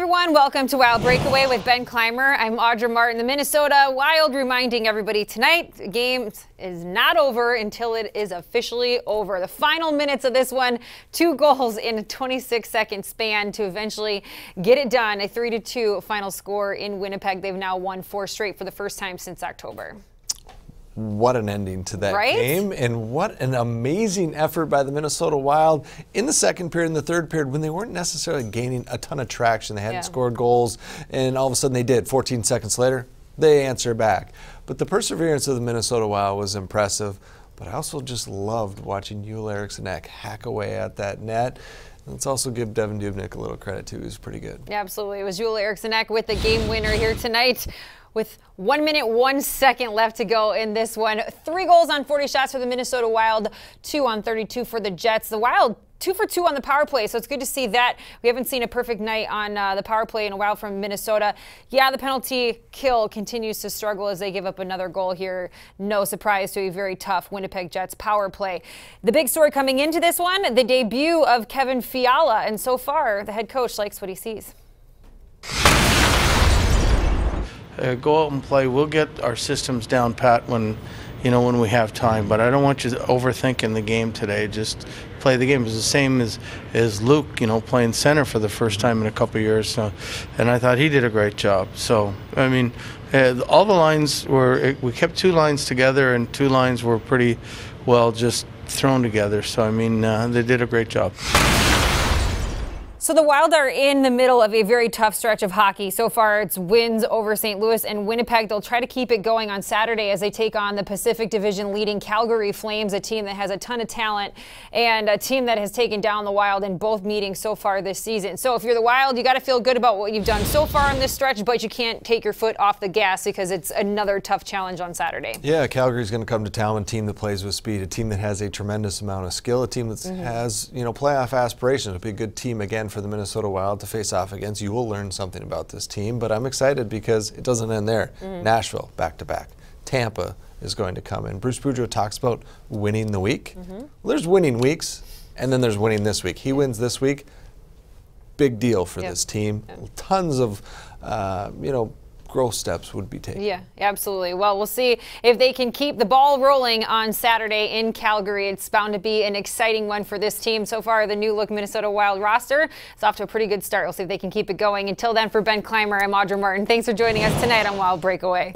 everyone, welcome to Wild Breakaway with Ben Clymer. I'm Audra Martin. The Minnesota Wild reminding everybody tonight, the game is not over until it is officially over. The final minutes of this one, 2 goals in a 26-second span to eventually get it done. A 3-2 final score in Winnipeg. They've now won 4 straight for the first time since October. What an ending to that game, and what an amazing effort by the Minnesota Wild in the second period and the third period when they weren't necessarily gaining a ton of traction. They hadn't scored goals, and all of a sudden they did. 14 seconds later, they answer back. But the perseverance of the Minnesota Wild was impressive, but I also just loved watching Joel Eriksson Ek hack away at that net. Let's also give Devan Dubnyk a little credit, too. He was pretty good. Yeah, absolutely. It was Joel Eriksson Ek with the game winner here tonight. With 1 minute, 1 second left to go in this one. 3 goals on 40 shots for the Minnesota Wild, 2 on 32 for the Jets. The Wild 2 for 2 on the power play, so it's good to see that. We haven't seen a perfect night on the power play in a while from Minnesota. Yeah, the penalty kill continues to struggle as they give up another goal here. No surprise to a very tough Winnipeg Jets power play. The big story coming into this one, the debut of Kevin Fiala, and so far the head coach likes what he sees. Go out and play. We'll get our systems down pat when we have time. But I don't want you overthinking the game today. Just play the game. It's the same as Luke, playing center for the first time in a couple of years. So, and I thought he did a great job. So, I mean, all the lines we kept 2 lines together, and 2 lines were pretty well just thrown together. So, I mean, they did a great job. So the Wild are in the middle of a very tough stretch of hockey. So far, it's wins over St. Louis and Winnipeg. They'll try to keep it going on Saturday as they take on the Pacific Division leading Calgary Flames, a team that has a ton of talent and a team that has taken down the Wild in both meetings so far this season. So if you're the Wild, you got to feel good about what you've done so far on this stretch, but you can't take your foot off the gas because it's another tough challenge on Saturday. Yeah, Calgary's going to come to town, a team that plays with speed, a team that has a tremendous amount of skill, a team that has, playoff aspirations. It'll be a good team again for the Minnesota Wild to face off against. You will learn something about this team, but I'm excited because it doesn't end there. Nashville, back-to-back. Tampa is going to come in. Bruce Boudreau talks about winning the week. Well, there's winning weeks, and then there's winning this week. He wins this week. Big deal for this team. Tons of, growth steps would be taken. Yeah, absolutely. Well, we'll see if they can keep the ball rolling on Saturday in Calgary. It's bound to be an exciting one for this team. So far, the new-look Minnesota Wild roster is off to a pretty good start. We'll see if they can keep it going. Until then, for Ben Clymer, I'm Audra Martin. Thanks for joining us tonight on Wild Breakaway.